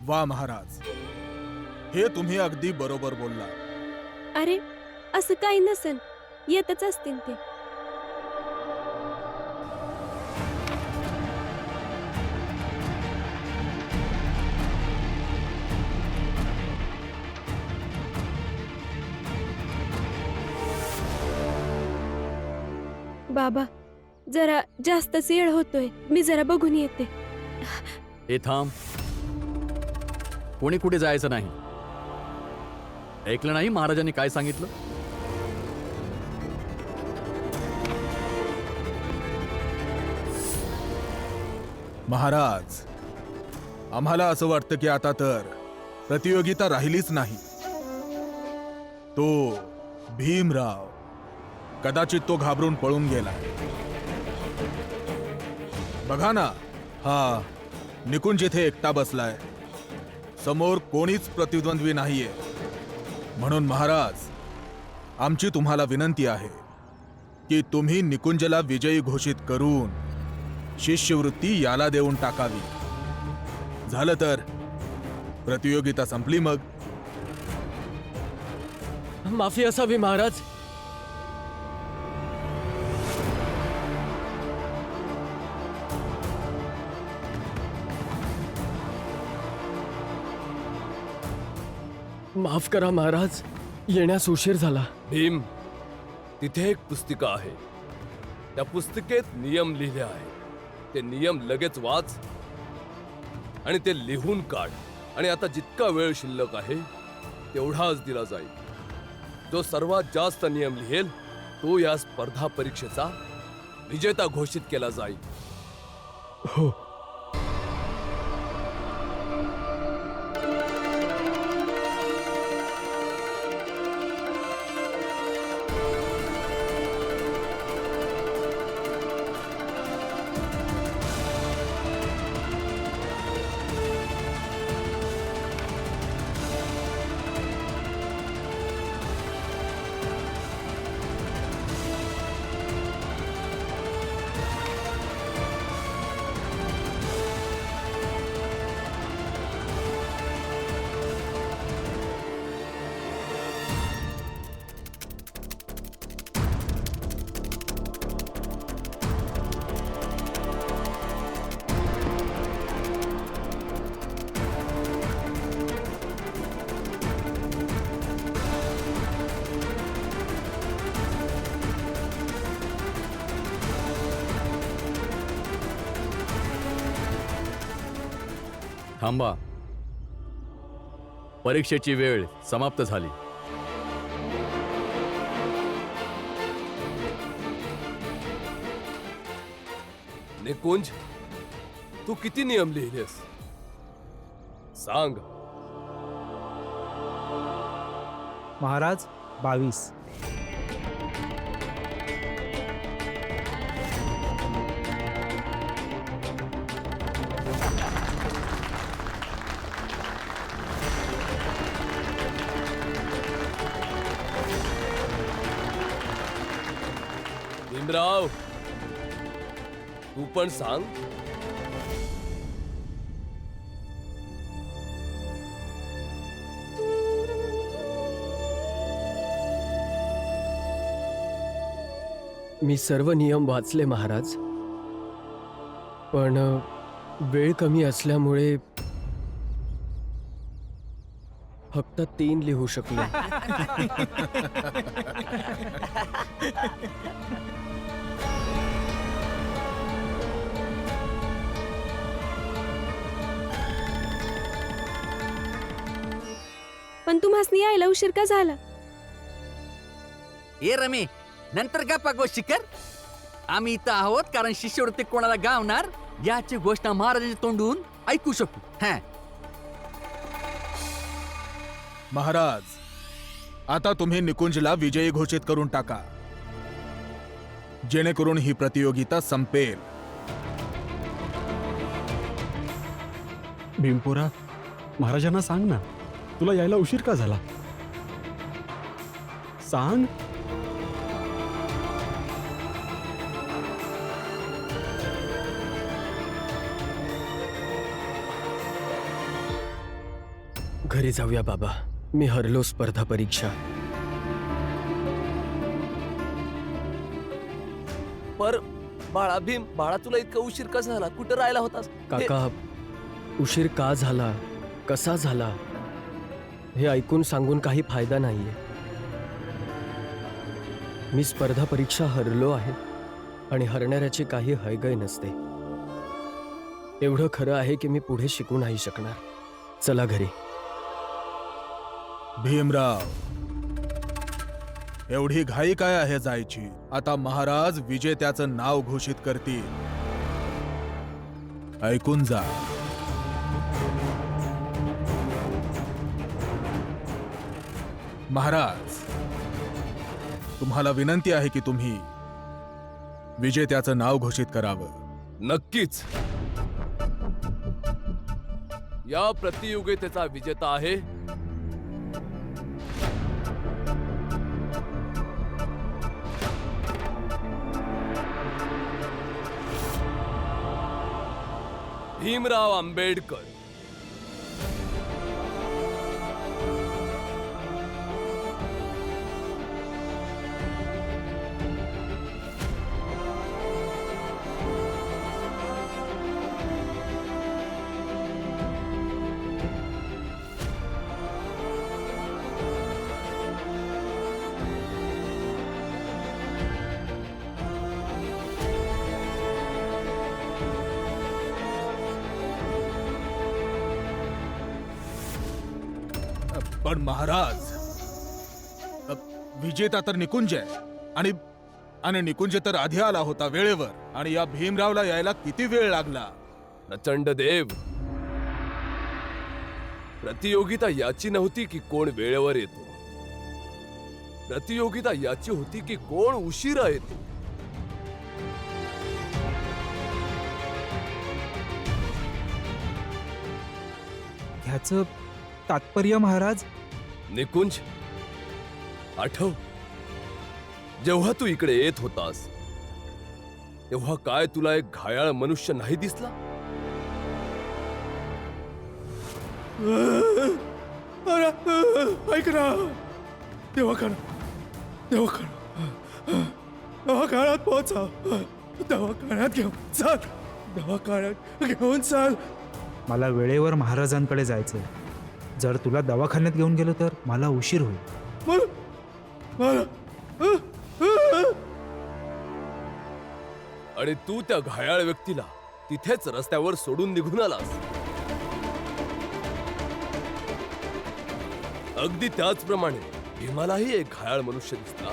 वा महाराज, हे तुम्ही अगदी बरोबर बोलला. अरे असं काही नसेल, येतच असतील ते. बाबा, जरा जास्तच वेळ होतोय, मी जरा बघून येते. हे थांब. कोणी कुठे जायचं नाही. ऐकलं नाही महाराजांनी काय सांगितलं? महाराज, आम्हाला असं वाटतं की आता तर प्रतियोगिता राहिलीच नाही. तो भीमराव कदाचित तो घाबरून पळून गेला. बघा ना, हा निकुंज इथे एकटा बसलाय. समोर कोणीच प्रतिद्वंद्वी नाहीये. म्हणून महाराज, आमची तुम्हाला विनंती आहे की तुम्ही निकुंजला विजयी घोषित करून शिष्यवृत्ती याला देऊन टाकावी. झालं तर प्रतियोगिता संपली. मग माफी असावी महाराज. माफ करा महाराज, येण्यास उशीर झाला. भीम, तिथे एक पुस्तिका आहे. त्या पुस्तिकेत नियम लिहिले आहे. ते नियम लगेच वाच आणि ते लिहून काढ. आणि आता जितका वेळ शिल्लक आहे तेवढाच दिला जाईल. जो सर्वात जास्त नियम लिहेल तो या स्पर्धा परीक्षेचा विजेता घोषित केला जाईल. हो. थांबा. परीक्षेची वेळ समाप्त झाली. निकुंज, तू किती नियम लिहिलेस सांग. महाराज 22. भीमराव, तू पण सांग. मी सर्व नियम वाचले महाराज, पण वेळ कमी असल्यामुळे फक्त 3 लिहू शकलो. पण तुम्हासनी यायला उशीर का झाला? ए रमे, नंतर गप्पा गोष्टी कर. आम्ही इथं आहोत कारण शिष्यवृत्ती कोणाला गावणार याची घोषणा महाराजांच्या तोंडून ऐकू शकू. महाराज, आता तुम्ही निकुंजला विजयी घोषित करून टाका, जेणेकरून ही प्रतियोगिता संपेल. भीमपुरा, महाराजांना सांग ना, तुला यायला उशीर का झाला? सांग. घरी जाऊया बाबा. मी हरलो स्पर्धा परीक्षा. पर बाळा भीम, बाळा तुला इतका उशीर कसा झाला? कुठं राहिला होतास? काका, उशीर का झाला, कसा झाला हे ऐकून सांगून काही फायदा नाहीये. मी स्पर्धा परीक्षा हरलो आहे आणि हरणाऱ्याची काही हयगय नसते. एवढं खरं आहे की मी पुढे शिकू नाही शकणार. चला घरी. भीमराव, एवढी घाई काय आहे जायची? आता महाराज विजेत्याचं नाव घोषित करतील. ऐकून जा. महाराज, तुम्हाला विनंती आहे की तुम्ही विजेत्याचं नाव घोषित करावं. नक्कीच. या प्रतियोगितेचा विजेता आहे भीमराव आंबेडकर. पण महाराज, विजेता तर निकुंज आहे आणि आणि निकुंज तर आधी आला होता वेळेवर, आणि या भीमरावला यायला किती वेळ लागला? प्रचंड देव, प्रतियोगिता याची नव्हती की कोण वेळेवर येतो. प्रतियोगिता याची होती की कोण उशिरा येतो. ह्याचं तात्पर्य महाराज? निकुंज, आठव, जेव्हा तू इकडे येत होतास तेव्हा काय तुला एक घायाळ मनुष्य नाही दिसला? ऐक ना, दवाखान्यात पोहोचा. दवाखान्यात घेऊन चाल. मला वेळेवर महाराजांकडे जायचंय. जर तुला दवाखान्यात घेऊन गेलो तर मला उशीर होईल. आणि तू त्या घायाळ व्यक्तीला तिथेच रस्त्यावर सोडून निघून आलास. अगदी त्याचप्रमाणे भीमालाही एक घायाळ मनुष्य दिसला.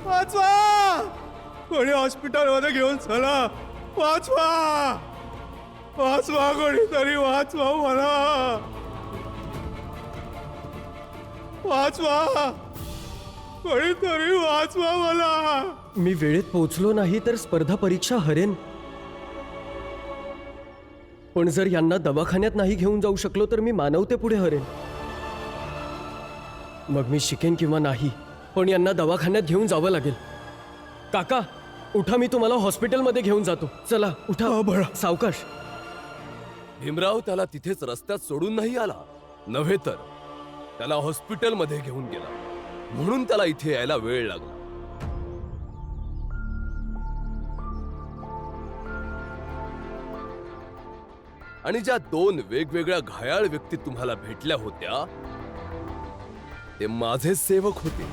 वाचवा! कोणी हॉस्पिटलमध्ये घेऊन चला. वाचवा! वाचवा, कोणीतरी वाचवा मला. वाचवा, कोणीतरी वाचवा मला. मी वेळेत पोहोचलो नाही तर स्पर्धा परीक्षा हरेन. पण जर यांना दवाखान्यात नाही घेऊन जाऊ शकलो तर मी मानवतेपुढे हरेन. मग मी शिकेन किंवा नाही, पण यांना दवाखान्यात घेऊन जावं लागेल. काका, उठा, मी तुम्हाला हॉस्पिटलमध्ये घेऊन जातो. चला उठा. सावकाश. भीमराव त्याला तिथेच रस्त्यात सोडून नाही आला, नव्हे तर त्याला हॉस्पिटलमध्ये घेऊन गेला. म्हणून त्याला इथे यायला वेळ लागला. आणि ज्या दोन वेगवेगळ्या घायाळ व्यक्ती तुम्हाला भेटल्या होत्या ते माझे सेवक होते.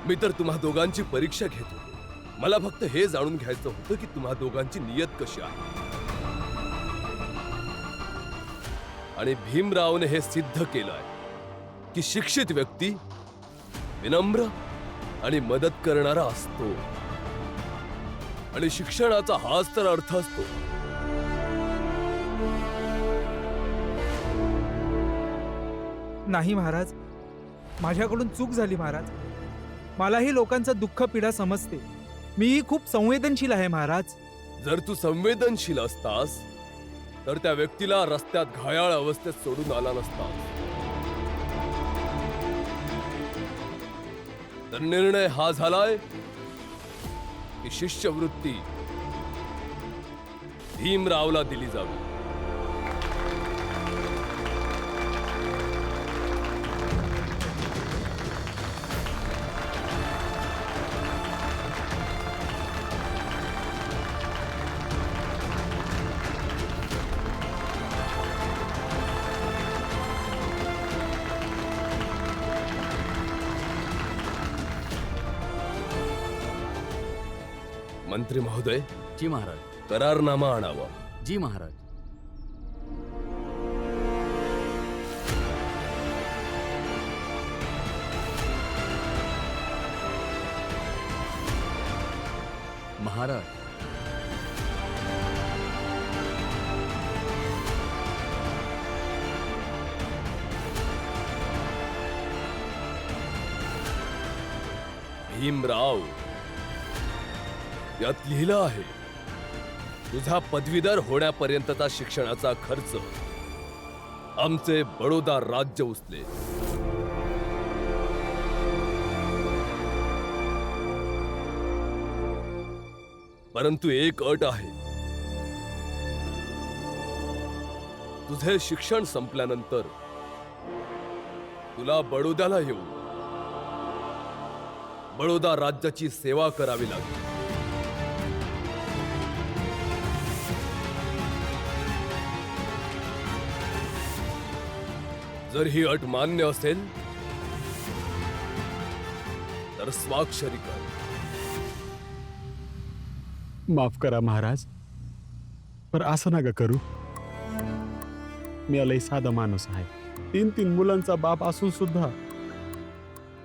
मी तर तुम्हा दोघांची परीक्षा घेत होतो. मला फक्त हे जाणून घ्यायचं होतं की तुम्हा दोघांची नियत कशी आहे. आणि भीमरावने हे सिद्ध केलंय की शिक्षित व्यक्ती विनम्र आणि मदत करणारा असतो. आणि शिक्षणाचा हाच तर अर्थ असतो. नाही महाराज, माझ्याकडून चूक झाली महाराज. मलाही लोकांचं दुःख पीडा समजते. मीही खूप संवेदनशील आहे महाराज. जर तू संवेदनशील असतास तर त्या व्यक्तीला रस्त्यात घायाळ अवस्थेत सोडून आला नसतास. तर निर्णय हा झालाय की शिष्यवृत्ती भीमरावला दिली जावी. मंत्री महोदय, जी महाराज. करारनामा आणावा. जी महाराज. महाराज, भीमराव, यात लिहिलं आहे तुझा पदवीधर होण्यापर्यंतचा शिक्षणाचा खर्च आमचे बडोदा राज्य उचले. परंतु एक अट आहे. तुझे शिक्षण संपल्यानंतर तुला बडोद्याला येऊन बडोदा राज्याची सेवा करावी लागेल. जर ही अट मान्य असेल तर स्वाक्षरी कर. माफ करा महाराज, पर असं नका करू. मी लय साधा माणूस आहे. 3 मुलांचा बाप असून सुद्धा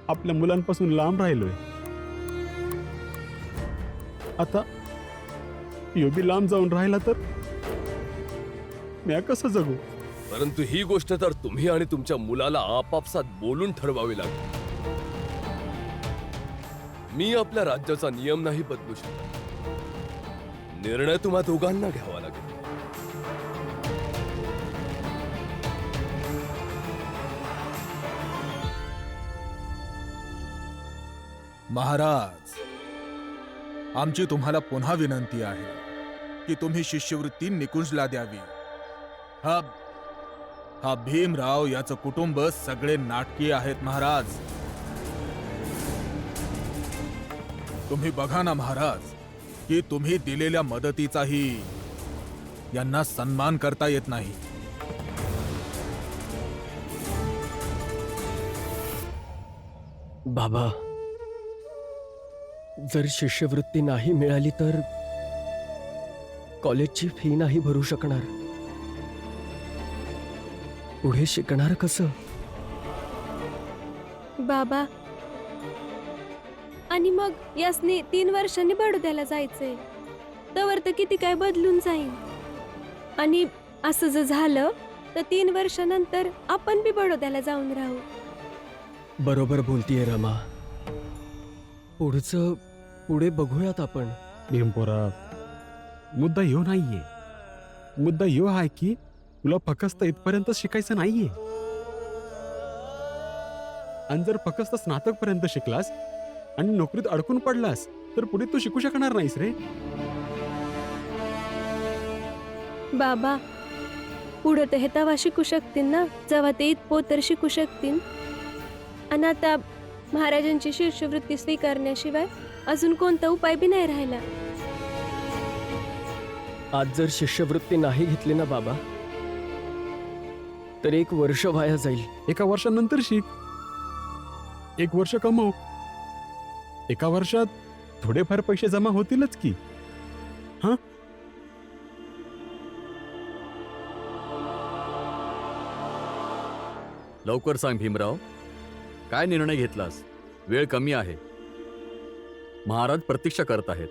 आपल्या मुलांपासून लांब राहिलोय. आता यो बी लांब जाऊन राहिला तर मी कसं जगू? परंतु ही गोष्ट तर तुम्ही आणि तुमच्या मुलाला आपापसात बोलून ठरवावी लागेल. मी आपल्या राज्याचा नियम नाही बदलू शकत. निर्णय तुम्हा दोघांना घ्यावा लागेल. महाराज, आमची तुम्हाला पुन्हा विनंती आहे की तुम्ही शिष्यवृत्ती निकुंजला द्यावी. हा भीमराव याचं कुटुंब सगळे नाटकी आहेत महाराज. तुम्ही बघा ना महाराज, की तुम्ही दिलेल्या मदतीचाही यांना सन्मान करता येत नाही. बाबा, जर शिष्यवृत्ती नाही मिळाली तर कॉलेजची फी नाही भरू शकणार. पुढे शिकणार कसं? बाबा, आणि मग यासने 3 वर्षांनी बडोद्याला जायचंय. तवर तर किती काय बदलून जाईल. आणि असं जर झालं तर 3 वर्षानंतर आपण बी बडोद्याला जाऊन राहू. बरोबर बोलतीये रमा. पुढे बघूयात आपण. भीमपोरा, मुद्दा ह्यो नाहीये. मुद्दा ह्यो आहे की तुला फक्त इथपर्यंत शिकायचं नाहीये. आणि जर फक्त स्नातक पर्यंत शिकलास आणि नोकरीत अडकून पडलास तर पुढे तू शिकू शकणार नाहीस रे. बाबा, पुढं तर हे तवा शिकू शकतील ना, जेव्हा ते इथपोतर शिकू शकतील. आणि आता महाराजांची शिष्यवृत्ती स्वीकारण्याशिवाय अजून कोणता उपाय बी नाही राहिला. आज जर शिष्यवृत्ती नाही घेतली ना बाबा, तर 1 वर्ष वाया जाईल. 1 वर्षानंतर शिक. 1 वर्ष कमव. 1 वर्षात थोडेफार पैसे जमा होतीलच की. हा, लवकर सांग भीमराव, काय निर्णय घेतलास? वेळ कमी आहे. महाराज प्रतीक्षा करत आहेत.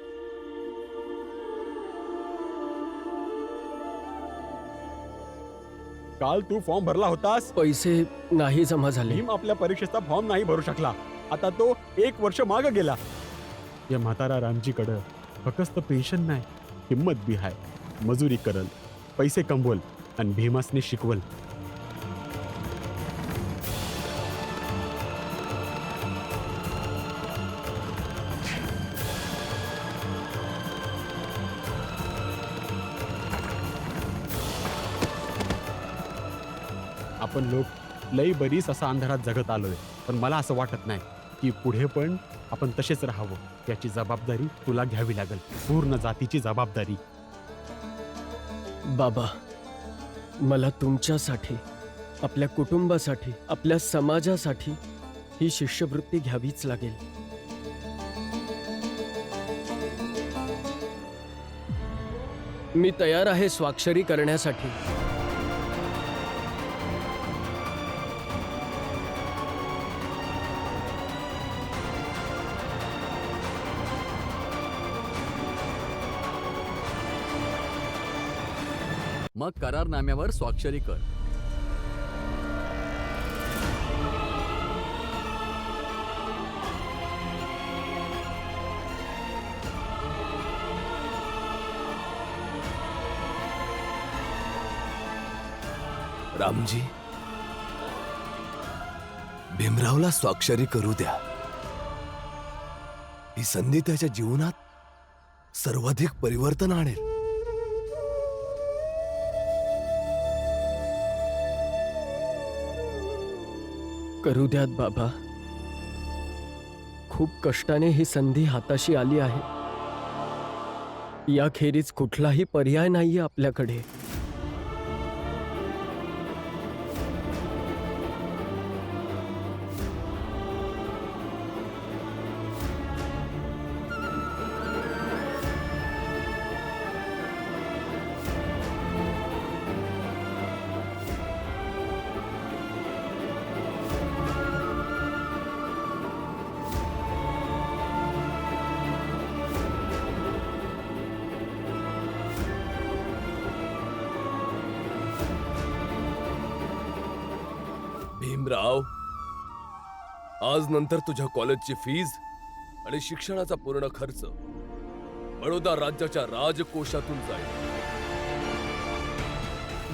काल तू फॉर्म भरला होतास. पैसे नाही जमा झाले. भीम आपल्या परीक्षेचा फॉर्म नाही भरू शकला. आता तो 1 वर्ष मागे गेला. या म्हातारा रामजीकडं फक्त पेन्शन नाही, हिम्मत बी आहे. मजुरी करल, पैसे कमवल आणि भीमासने शिकवल. आपण लोक लई बरीच असा अंधारात जगत आलोय, पण मला असं वाटत नाही की पुढे पण आपण तसेच राहावं। याची जबाबदारी तुला घ्यावी लागेल, पूर्ण जातीची जबाबदारी। बाबा, मला तुमच्यासाठी, आपल्या कुटुंबासाठी, आपल्या समाजासाठी ही शिष्यवृत्ती घ्यावीच लागेल। मी तयार आहे स्वाक्षरी करण्यासाठी। मग करारनाम्यावर स्वाक्षरी कर। रामजी, भीमरावला स्वाक्षरी करू द्या। ही संधी त्याच्या जीवनात सर्वाधिक परिवर्तन आणेल। करू द्यात बाबा, खूप कष्टाने ही संधी हाताशी आली आहे। याखेरीज कुठलाही पर्याय नाहीये आपल्याकडे। भीमराव, आज नंतर तुझ्या कॉलेजची फीज आणि शिक्षणाचा पूर्ण खर्च बडोदा राज्याच्या राजकोषातून जाईल।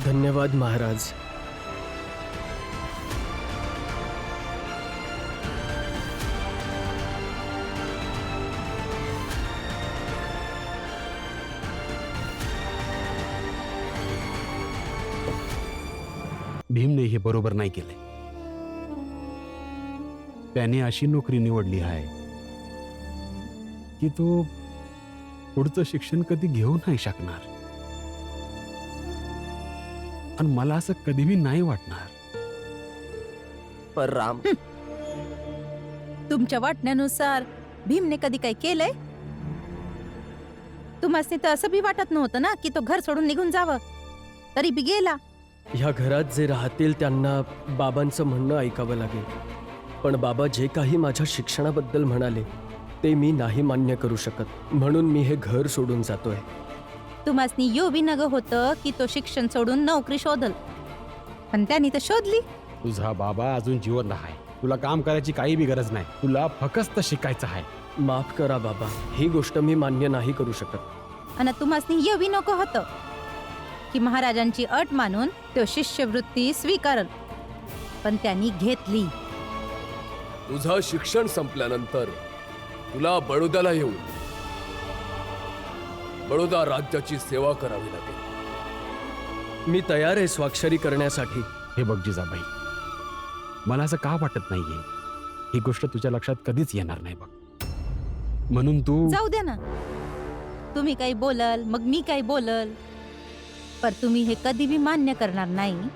धन्यवाद महाराज। भीमने हे बरोबर नाही केलंय। त्याने अशी नोकरी निवडली आहे की तो पुढचं शिक्षण कधी घेऊ नाही शकणार, आणि मला असं कधीही नाही वाटणार। पर राम, तुमच्या वाटण्यानुसार भीमने कधी काही केलंय? तुम्हाला तर असं बी वाटत नव्हतं ना की तो घर सोडून निघून जावं, तरी बी गेला। ह्या घरात जे राहतील त्यांना बाबांचं म्हणणं ऐकावं लागेल, पण बाबा जे काही माझ्या शिक्षणाबद्दल म्हणाले ते मी नाही मान्य करू शकत, म्हणून मी हे घर सोडून जातोय। तुम्हासनी यो बी नग होतं की तो शिक्षण सोडून नोकरी शोधल, पण त्यांनी तर शोधली। तुझा बाबा अजून जिवंत आहे, तुला काम करायची काही बी गरज नाही, तुला फक्त शिकायचं आहे। माफ करा बाबा, ही गोष्ट मी मान्य नाही करू शकत। आणि तुम्हासनी यो बी नको होतं की महाराजांची अट मानून तो शिष्यवृत्ती स्वीकारल, पण त्यांनी घेतली। तुझं शिक्षण संपल्यानंतर तुला बडोद्याला येऊन बडोदा राज्याची सेवा करावी लागेल। मी तयार आहे स्वाक्षरी करण्यासाठी। हे बघ जिजाबाई, मला असं का वाटत नाहीये, ही गोष्ट तुझ्या लक्षात कधीच येणार नाही बघ, म्हणून तू जाऊ दे ना, तुम्ही काही बोलल मग मी काही बोलल, पर तुम्ही हे कधी बी मान्य करणार नाही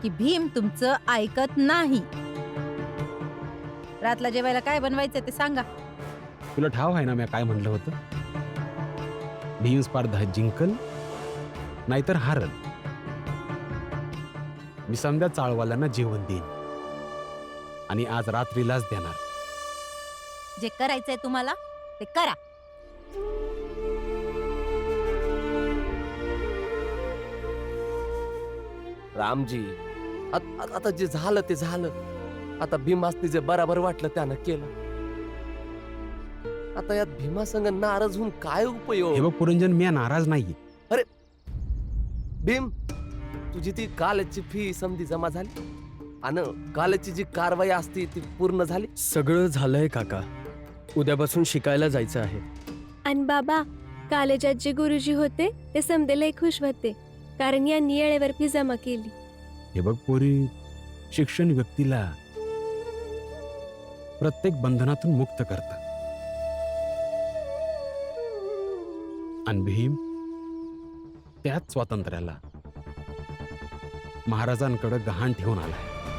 की भीम तुमचं ऐकत नाही। रातला जेवायला काय बनवायचं ते सांगा। तुला ठाव आहे ना मी काय म्हणलं होतं? भीम स्पर्धा जिंकल नाहीतर हारल। मी समजा चाळवाल्यांना जेवण देईन आणि आज रात्रीलाच देणार। जे करायचंय तुम्हाला ते करा। रामजी, आता जे झालं ते झालं। आता भीमासनी जे बराबर वाटलं त्यानं केलं। आता यात भीमासंग नाराज होऊन काय हे उपयोग? बघ पुरंजन, मी नाराज नाहीये। भीम, तुझी ती कालची फी समधी जमा झाली आणि कालची जी कारवाई असती ती पूर्ण झाली? सगळं झालंय काका, उद्यापासून शिकायला जायचं आहे। आणि बाबा, कॉलेजात जे गुरुजी होते ते समदेले खुश होते, कारण यांनी येळेवर फी जमा केली। हे बघ पोरी, शिक्षण व्यक्तीला प्रत्येक बंधनातून मुक्त करतं. आणि भीम त्याच स्वातंत्र्याला महाराजांकडे गहाण ठेवून आलाय.